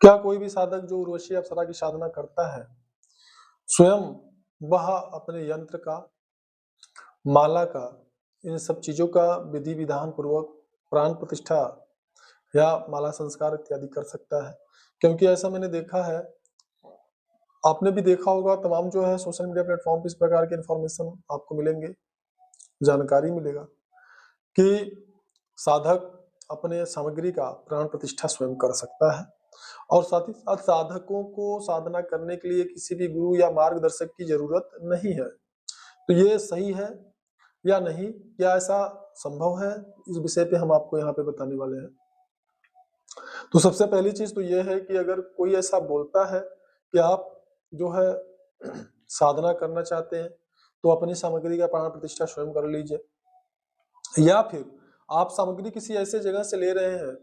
क्या कोई भी साधक जो उर्वशी अप्सरा की साधना करता है, स्वयं वह अपने यंत्र का, माला का, इन सब चीज़ों का विधि-विधान पूर्वक प्राण प्रतिष्ठा या माला संस्कार इत्यादि कर सकता है? क्योंकि ऐसा मैंने देखा है, आपने भी देखा होगा तमाम जो है सोशल मीडिया प्लेटफ़ॉर्म पे इस प्रकार के इन्फॉर्मेशन आपको मिलेंगे, जानकारी मिलेगा कि साधक अपने सामग्री का प्राण प्रतिष्ठा स्वयं कर सकता है। और साथ ही साथ साधकों को साधना करने के लिए किसी भी गुरु या मार्गदर्शक की ज़रूरत नहीं है। तो ये सही है या नहीं? क्या ऐसा संभव है? इस विषय पे हम आपको यहाँ पे बताने वाले हैं। तो सबसे पहली चीज़ तो ये है कि अगर कोई ऐसा बोलता है कि आप जो है साधना करना चाहते हैं, तो अपनी सामग्री का प्राण प्रतिष्ठा स्वयं कर लीजिए। या फिर आप सामग्री किसी ऐसे जगह से ले रहे हैं,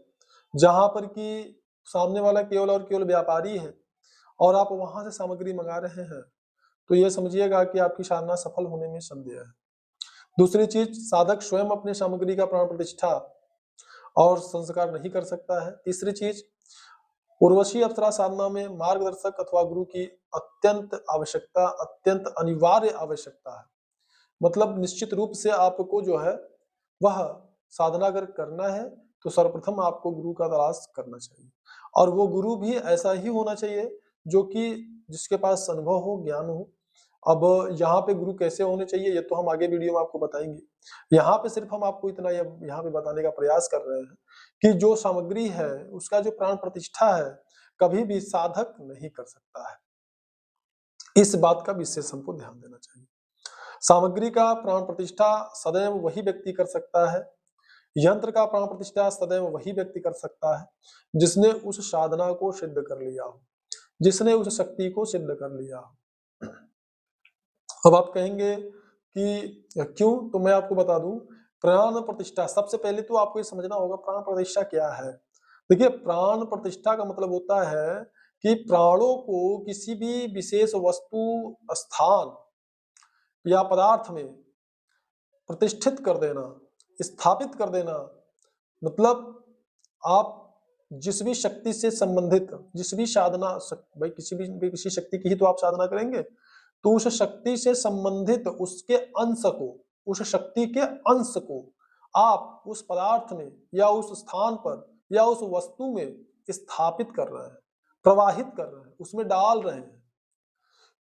जहाँ पर कि सामने वाला केवल और केवल व्यापारी है और आप वहाँ से सामग्री मँगा रहे हैं, तो ये समझिएगा कि आपकी साधना सफल होने में संदेह है। दूसरी चीज़, साधक स्वयं अपनी सामग्री का प्राण प्रतिष्ठा और संस्कार नहीं कर सकता है। तीसरी चीज़, उर्वशी अप्सरा साधना में मार्गदर्शक अथवा गुरु की अत्यंत अनिवार्य आवश्यकता है। मतलब निश्चित रूप से आपको जो है, वह साधना अगर करना है, तो सर्वप्रथम आपको गुरु का तलाश करना चाहिए। और वो गुरु भी ऐसा ही होना चाहिए, जो कि जिसके पास अनुभव हो, ज्ञान हो। अब यहाँ पे गुरु कैसे होने चाहिए, ये तो हम आगे वीडियो में आपको बताएँगे। यहाँ पे सिर्फ हम आपको इतना यहाँ पे बताने का प्रयास कर रहे हैं, कि जो सामग्री है, उसका जो प्राण प्रतिष्ठा है, कभी भी साधक नहीं कर सकता है। इस बात का विशेष हमको ध्यान देना चाहिए। सामग्री का प्राण प्रतिष्ठा सदैव वही व्यक्ति कर सकता है, यंत्र का प्राण प्रतिष्ठा सदैव वही व्यक्ति कर सकता है, जिसने उस साधना को सिद्ध कर लिया हो, जिसने उस शक्ति को सिद्ध कर लिया हो। अब आप कहेंगे कि क्यों? तो मैं आपको बता दूं, प्राण प्रतिष्ठा सबसे पहले तो आपको ये समझना होगा प्राण प्रतिष्ठा क्या है। देखिए, प्राण प्रतिष्ठा का मतलब होता है कि प्राणों को किसी भी विशेष वस्तु, स्थान या पदार्थ में प्रतिष्ठित कर देना, स्थापित कर देना। मतलब आप जिस भी शक्ति से संबंधित, जिस भी साधना भाई किसी शक्ति की ही तो आप साधना करेंगे, तो उस शक्ति से संबंधित उसके अंश को, उस शक्ति के अंश को आप उस पदार्थ में या उस स्थान पर या उस वस्तु में स्थापित कर रहे हैं, प्रवाहित कर रहे हैं, उसमें डाल रहे हैं।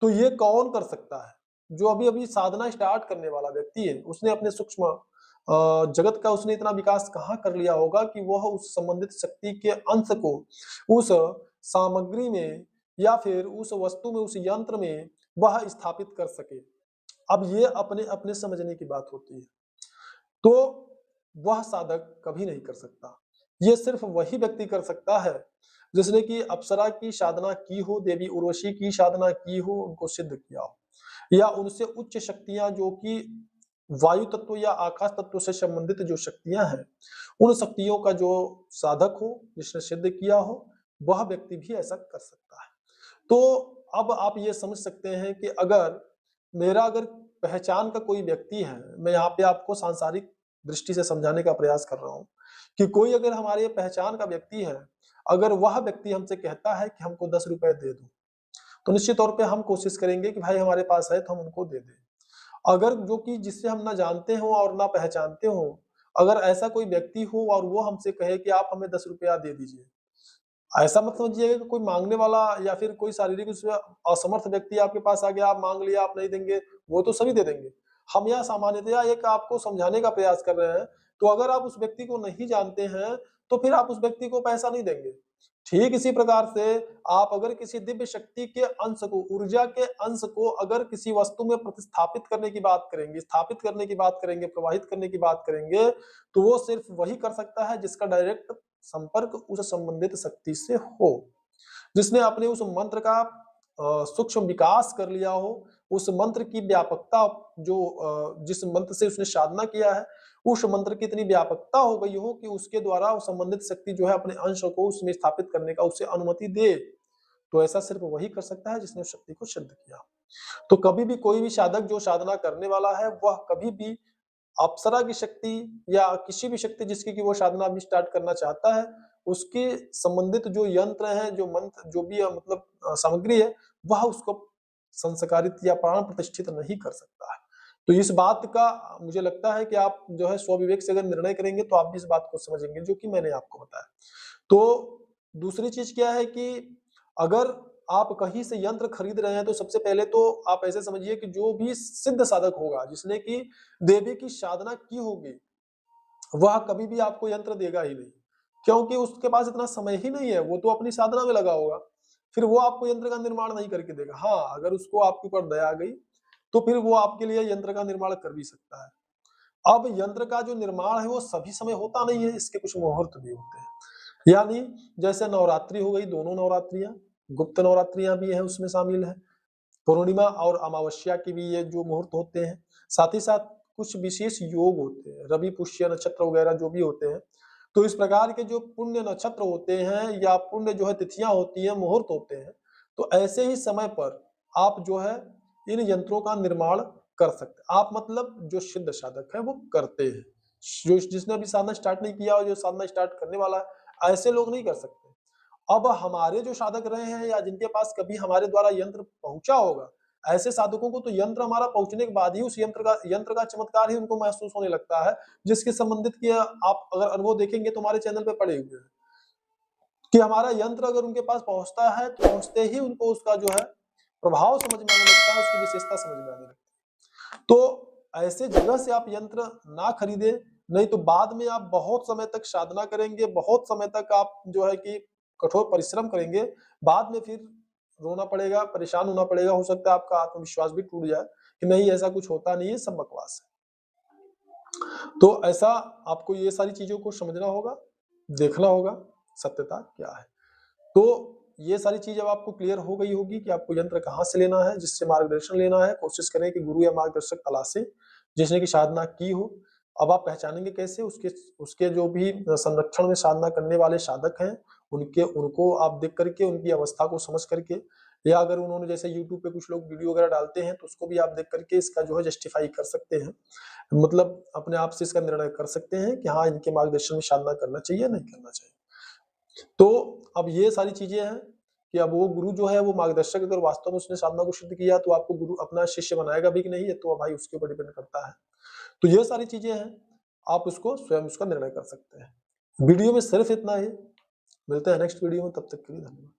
तो ये कौन कर सकता है? जो अभी-अभी साधना स्टार्ट करने वाला व्यक्ति है, उसने अपने सूक्ष्म जगत का उसने इतना विकास कहाँ कर लिया होगा कि वह उस संबंधित शक्ति के अंश को उस सामग्री में या फिर उस वस्तु में, उस यंत्र में वह स्थापित कर सके। अब ये अपने-अपने समझने की बात होती है। तो वह साधक कभी नहीं कर सकता। ये सिर्फ वही व्यक्ति कर सकता है, जिसने कि अप्सरा की साधना की हो, देवी उर्वशी की साधना की हो, उनको सिद्ध किया हो। या उनसे उच्च शक्तियाँ जो कि वायु तत्व या आकाश तत्व से संबंधित जो शक्तियाँ हैं, उन शक्तियों का जो साधक हो, जिसने सिद्ध किया हो, वह व्यक्ति भी ऐसा कर सकता है। तो अब आप ये समझ सकते हैं कि अगर पहचान का कोई व्यक्ति है, मैं यहाँ पे आपको सांसारिक दृष्टि से समझाने का प्रयास कर रहा हूँ, कि कोई अगर हमारे पहचान का व्यक्ति है, अगर वह व्यक्ति हमसे कहता है कि हमको ₹10 दे दो, तो निश्चित तौर पे हम कोशिश करेंगे कि भाई हमारे पास है तो हम उनको दे दें। अगर जो कि जिससे हम ना जानते हों और ना पहचानते हों, अगर ऐसा कोई व्यक्ति हो और वो हमसे कहे कि आप हमें ₹10 दे दीजिए, ऐसा मत समझिएगा कि कोई माँगने वाला या फिर कोई शारीरिक रूप से असमर्थ व्यक्ति आपके पास आ गया, आप माँग लिया, आप नहीं देंगे, वो तो सभी दे देंगे। हम यहाँ सामान्यतया एक आपको समझाने का प्रयास कर रहे हैं, तो अगर आप उस व्यक्ति को नहीं जानते हैं, तो फिर आप उस व्यक्ति को पैसा नहीं देंगे। ठीक इसी प्रकार से आप अगर किसी दिव्य शक्ति के अंश को, ऊर्जा के अंश को अगर किसी वस्तु में प्रतिस्थापित करने की बात करेंगे, स्थापित करने की बात करेंगे, प्रवाहित करने की बात करेंगे, तो वो सिर्फ वही कर सकता है जिसका डायरेक्ट संपर्क उस संबंधित शक्ति से हो, जिसने अपने उस मंत्र का सूक्ष्म विकास कर लिया हो, उस मंत्र की व्यापकता जो जिस मंत्र से उसने साधना किया है, उस मंत्र की इतनी व्यापकता हो गई हो कि उसके द्वारा वो संबंधित शक्ति जो है अपने अंश को उसमें स्थापित करने का उसे अनुमति दे। तो ऐसा सिर्फ वही कर सकता है जिसने उस शक्ति को सिद्ध किया। तो कभी भी कोई भी साधक जो साधना करने वाला है, वह कभी भी अप्सरा की शक्ति या किसी भी शक्ति जिसकी कि वो साधना अभी स्टार्ट करना चाहता है, उसके संबंधित जो यंत्र है, जो मंत्र, जो भी मतलब सामग्री है, वह उसको संस्कारित या प्राण प्रतिष्ठित नहीं कर सकता है। तो इस बात का मुझे लगता है कि आप जो है स्वविवेक से अगर निर्णय करेंगे तो आप भी इस बात को समझेंगे जो कि मैंने आपको बताया। तो दूसरी चीज क्या है कि अगर आप कहीं से यंत्र खरीद रहे हैं तो सबसे पहले तो आप ऐसे समझिए कि जो भी सिद्ध साधक होगा, जिसने कि देवी की साधना की होगी, वह कभी भी आपको यंत्र देगा ही नहीं, क्योंकि उसके पास इतना समय ही नहीं है, वो तो अपनी साधना में लगा होगा। फिर वो आपको यंत्र का निर्माण नहीं करके देगा। हाँ, अगर उसको आपके ऊपर दया आ गई, तो फिर वो आपके लिए यंत्र का निर्माण कर भी सकता है। अब यंत्र का जो निर्माण है वो सभी समय होता नहीं है, इसके कुछ मुहूर्त भी होते हैं। यानी जैसे नवरात्रि हो गई, दोनों नवरात्रियां, गुप्त नवरात्रियां भी हैं उसमें शामिल है, पूर्णिमा और अमावस्या की भी ये जो मुहूर्त होते हैं, साथ ही साथ कुछ विशेष योग होते हैं, रवि पुष्य नक्षत्र वगैरह जो भी होते हैं। तो इस प्रकार के जो पुण्य नक्षत्र होते हैं या पुण्य जो है तिथियां होती हैं, मुहूर्त होते हैं, तो ऐसे ही समय पर आप जो है इन यंत्रों का निर्माण कर सकते हैं। आप मतलब जो सिद्ध साधक है वो करते हैं, जो जिसने अभी साधना स्टार्ट नहीं किया और जो साधना स्टार्ट करने वाला है, ऐसे लोग नहीं कर सकते। अब हमारे जो साधक रहे हैं या जिनके पास कभी हमारे द्वारा यंत्र पहुंचा होगा, ऐसे साधकों को तो यंत्र हमारा पहुंचने के बाद ही उस यंत्र का चमत्कार ही उनको महसूस होने लगता है, जिसके संबंधित कि आप अगर अनुभव देखेंगे तो हमारे चैनल पे पड़े हुए हैं कि हमारा यंत्र अगर उनके पास पहुंचता है तो पहुंचते ही उनको उसका जो है प्रभाव समझ में आने लगता है, उसकी विशेषता समझ में आने लगती है। तो ऐसे जगह से आप यंत्र ना खरीदें, नहीं तो बाद में आप बहुत समय तक साधना करेंगे, बहुत समय तक आप जो है कि कठोर परिश्रम करेंगे, बाद में फिर रोना पड़ेगा, परेशान होना पड़ेगा, हो सकता है आपका आत्मविश्वास भी टूट जाए कि नहीं ऐसा कुछ होता नहीं है, सब बकवास है। तो ऐसा आपको ये सारी चीज़ों को समझना होगा, देखना होगा, सत्यता क्या है। तो ये सारी चीज़ अब आपको क्लियर हो गई होगी कि आपको यंत्र कहाँ से लेना है, जिससे मार्गदर्शन लेना है, कोशिश करें कि गुरु या मार्गदर्शक तलाशें, जिसने की साधना की हो। अब आप पहचानेंगे कैसे? उसके उसके जो भी संरक्षण में साधना करने वाले साधक हैं, उनको आप देख करके, उनकी अवस्था को समझ करके, या अगर उन्होंने जैसे यूट्यूब पे कुछ लोग वीडियो वगैरह डालते हैं, तो उसको भी आप देख करके इसका जो है जस्टिफाई कर सकते हैं। मतलब अपने आप से इसका निर्णय कर सकते हैं कि हाँ, इनके मार्गदर्शन में साधना करना चाहिए, नहीं करना चाहिए। तो अब ये सारी चीज़ें हैं कि अब वो गुरु जो है वो मार्गदर्शक अगर वास्तव में उसने साधना को सिद्ध किया तो आपको गुरु अपना शिष्य बनाएगा भी कि नहीं, ये तो भाई उसके ऊपर डिपेंड करता है। तो ये सारी चीज़ें हैं, आप उसको स्वयं उसका निर्णय कर सकते हैं। वीडियो में सिर्फ इतना ही, मिलते हैं नेक्स्ट वीडियो में, तब तक के लिए धन्यवाद।